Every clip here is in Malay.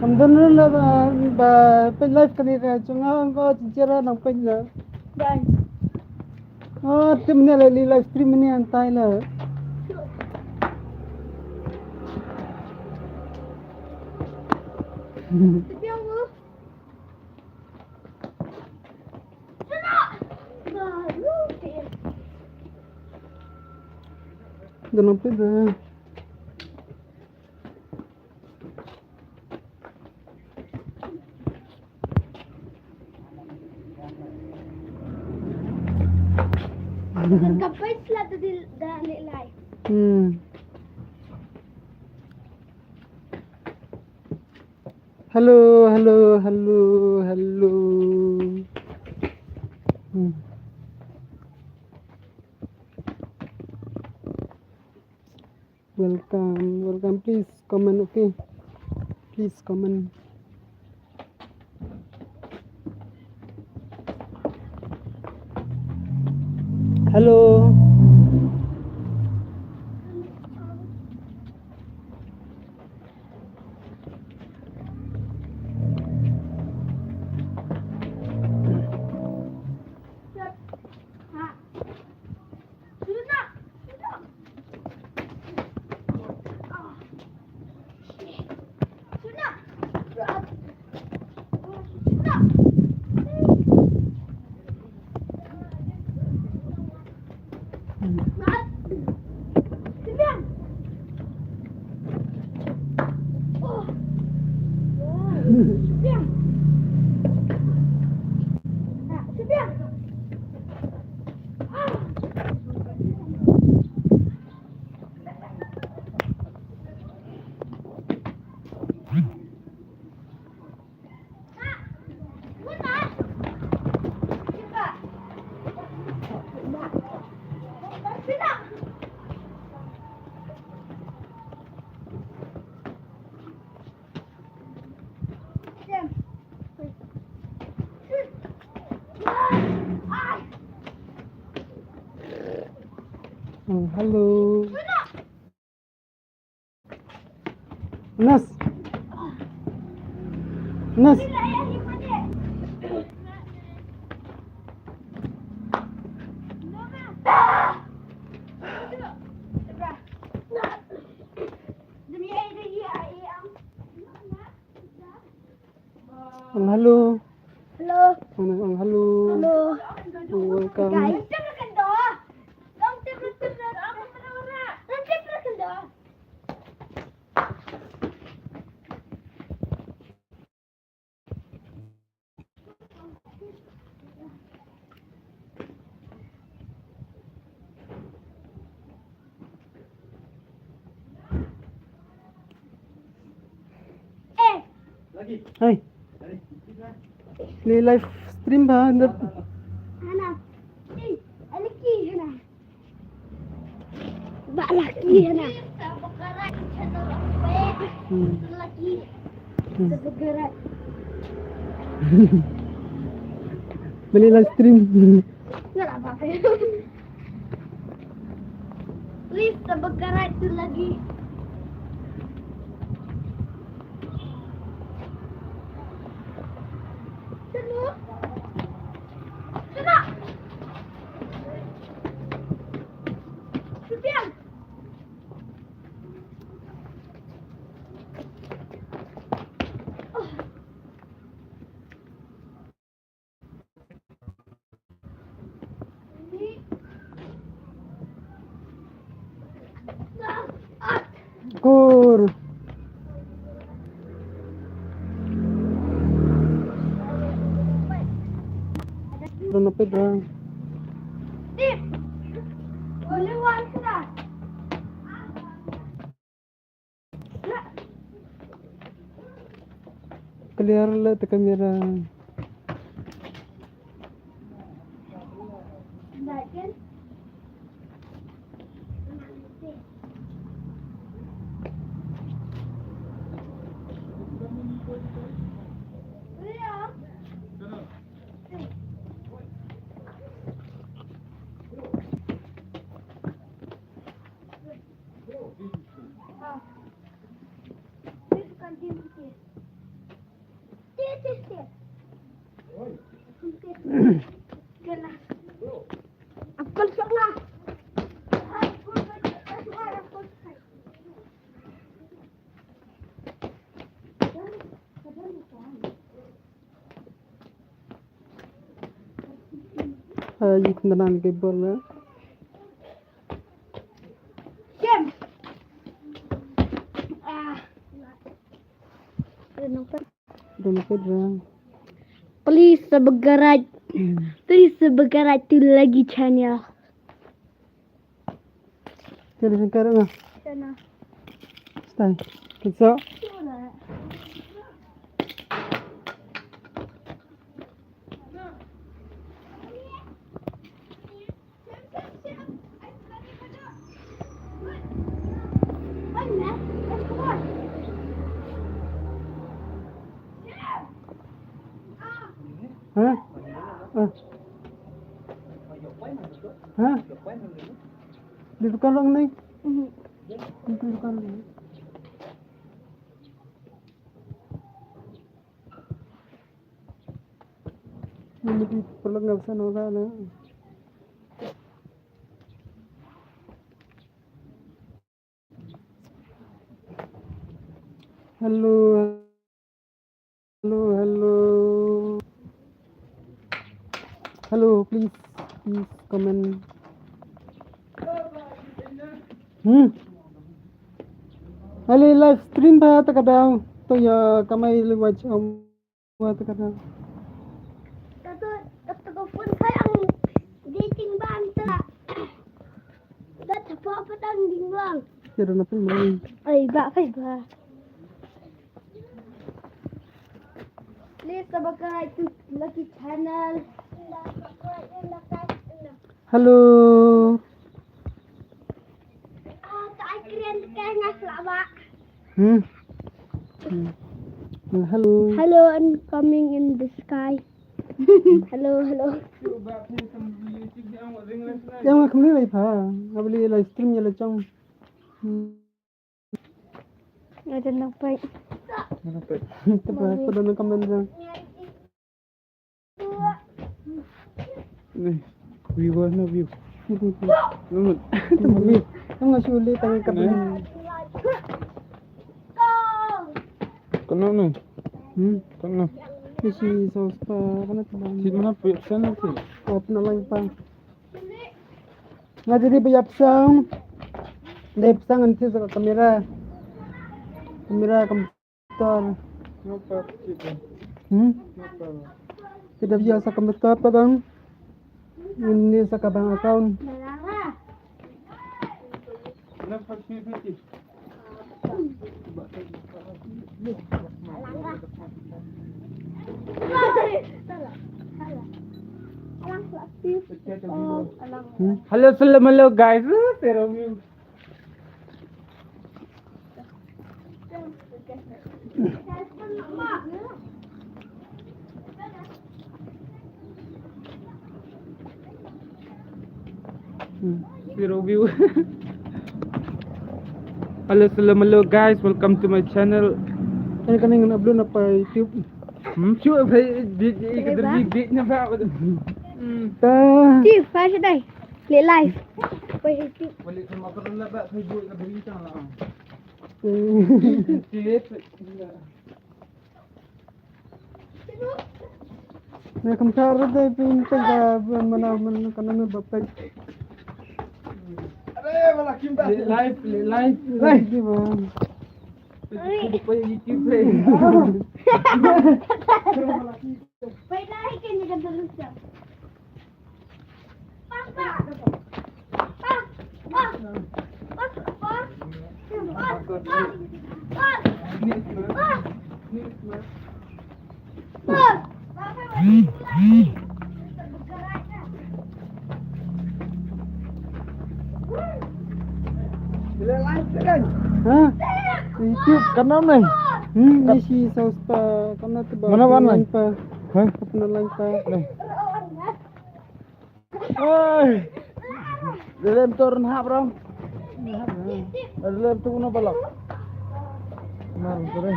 Kamdan na ba live kanina chunga ang ko chichira nang penya. Dan. Oh, tim ne live stream ni antai la. Tapi aku. Sana. Baru. Ganun pa da. Kapit lah tu dah nilai. Hello. Welcome. Please comment, okay? Please comment. Hello. Halo. Nas. Halo. Welcome. Hai. Ini live stream ba? Hana. Aliki hana. Ba laki hana. Laki. Sebegarat. Beli live stream. Enggak apa-apa. Please sebegarat tu lagi. Kur. Ano pa ba? Clear la ta kamera. you can dan ke bola. Game. Kenapa? Dan ke dra. Please subscribe. Please subscribe to lagi channel. Jadi sekarang Sana. stay. Kita hả? Hả? Di tukang lang nih. Di tukang lang. Ini di perlu nggak usah nolak lah. Halo, halo, halo, halo, please comment. Ali live stream ba ta kadang to ya kamay watch wa ta kadang. Kata pun saya ang dating bang ta. Dat apa tang ding bang. Pero na pin mo. Ay ba. Please subscribe to Lucky channel. Halo. Tak keren ngas lama. Halo. Hello, I'm coming in the sky. Hello. Yang ma khamli lai pha. Abli live stream ya la chong. Ada nampak. Tapa pada na comment ra. Viewer na view. Tama. Ang sulit ang kabli. Kena na. Kena. Isi sauce pa kana tabang. Si mana puyat sana si. Open na lang pa. Nga jadi bayapsang. Lepsang anti sa kamera. Kamera komputer. Ngapa kita? Ngapa? Tidak biasa komputer pa dong. Ini sa kabang account. Ngapa sini? Halo, halo guys. Zero view. Zero view. Hello guys, welcome to my channel. Ini kan yang upload na pa YouTube. Cuk, big na ba? Ta. Steve, flash day. Play live. Wait, Balik sama karon la ba kay buo ka bintang la. Nah, kamsara dai pin ka mana kana bapak. Live. Di ba? Kubo pa yung YouTube eh. wait, lagi kan ni kadulog siya. Ha? YouTube Kana na. isi sauce pa kana tiba. Mana warna? Pa. Hah? Kapna lang pa. Oi. Dalam turun ha bro. Dalam turun balak. Mar sore.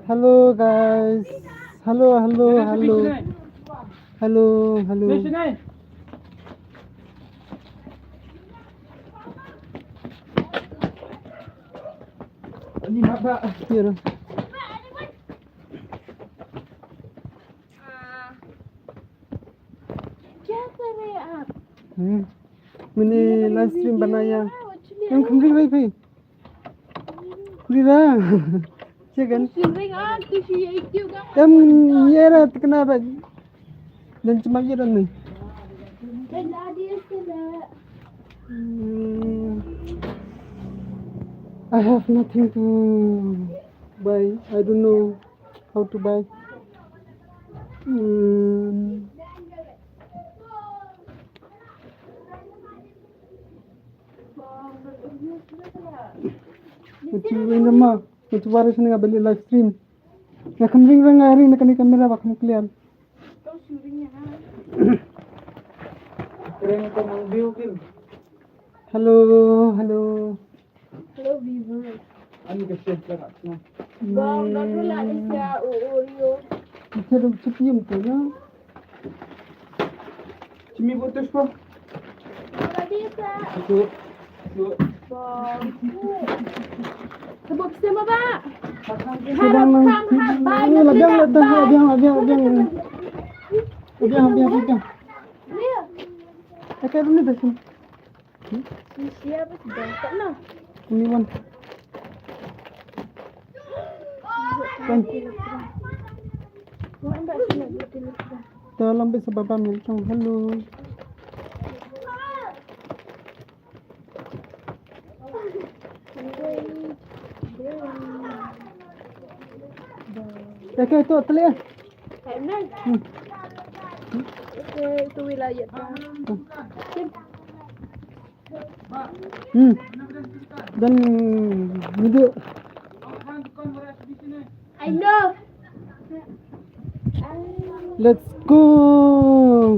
Halo guys. Halo. Ini apa? Here. Mini live stream banaya. Em không đi vậy phải. Đi ra. Chưa gần. Em nhớ ra kenapa? Dan cuma gitu nih. I have nothing to buy. I don't know how to buy. Macam nama, macam baris ni beli live stream. Ya kambing rang hari nak ni kamera bak nuklear. Keren ko mang view kin. Hello, hello. Hello viewers. Ani ka share ka na. Bang, nagula siya Oreo. Kita dah cium tu ya. Chimi putus po. Lagi sa Ito. Ito. bang. Sebab sama ba? Sedang ini labiang. Dia. Pakai dulu dah sini. Siapa sedang tak nak? Ini wan. Kan. Buat mbak sini buat telefon. Dalam bisa bapa milkong. Hello. Pakai itu telia. Enak. Itu wilayah tak. Dan video. I know. Let's go.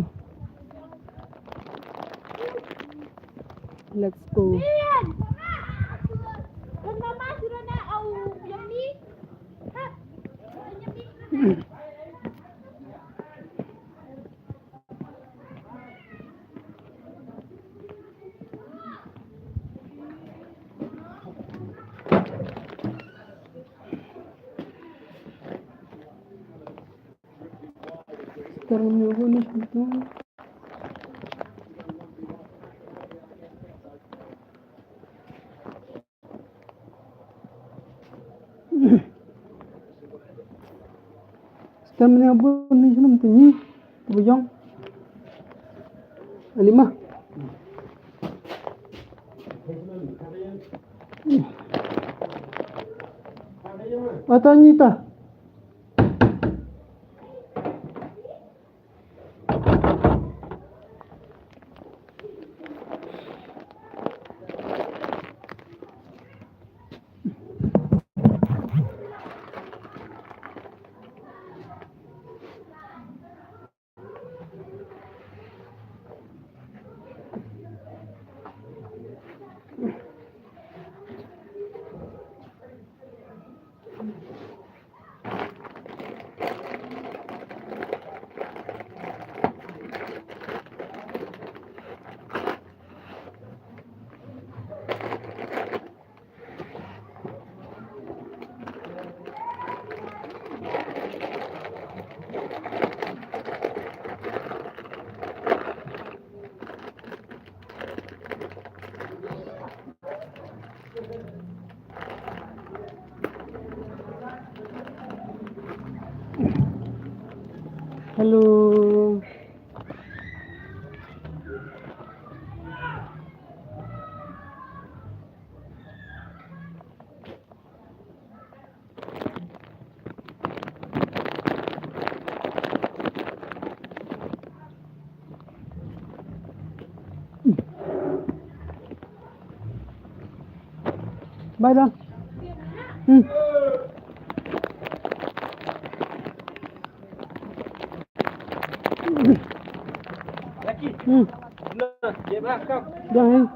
Let's go. Lian. Dan mama sudah nak yang ni. Ha. Yang ni. Sekarang nyoba nih gitu. Sekarang nyoba nih senam tinggi. Bujang. Lima. Atau nyita. Halo. Bye dah. Laki. Nah, dia belakang. Dah.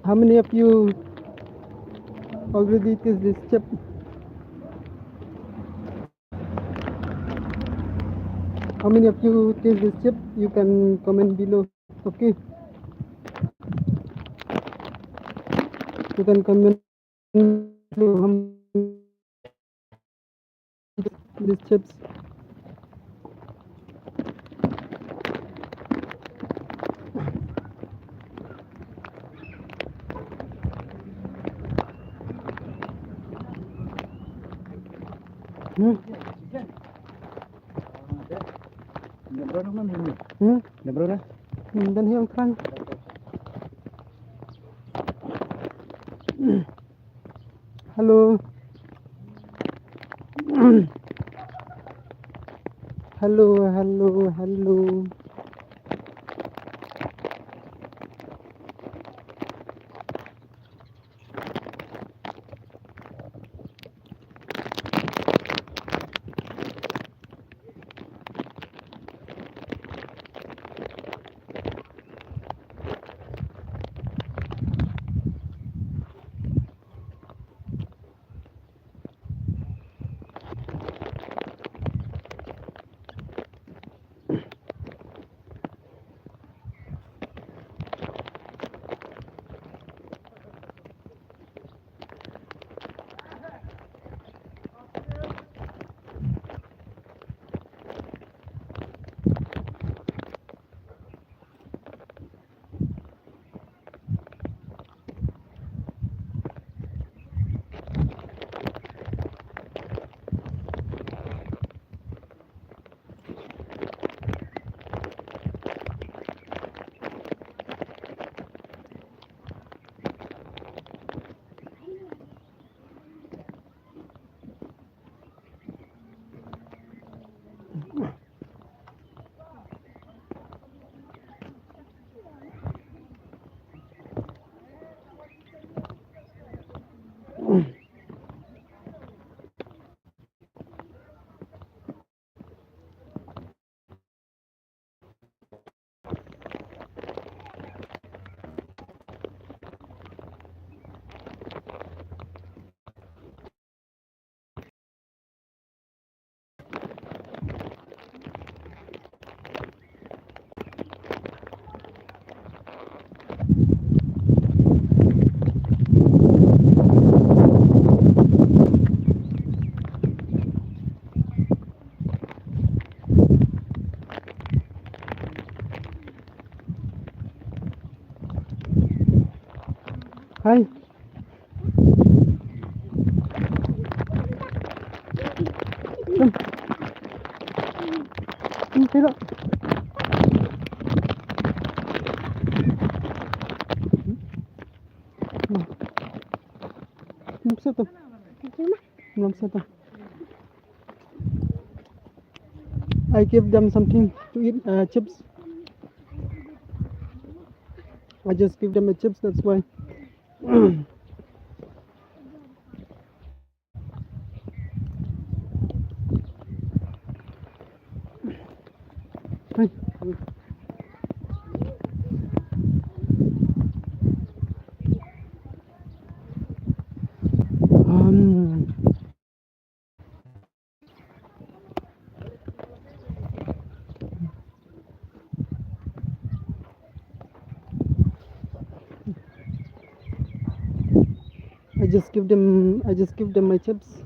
How many of you already taste this chip? How many of you taste this chip? You can comment below. Okay. You can comment below how many these chips. Hmm? Hmm? Dan hilang terang. Halo. Halo, halo, halo. Hai. Tidak. Belum satu. Belum satu. I give them something to eat, chips. I just give them a chips, that's why. Hai. I just give them my chips.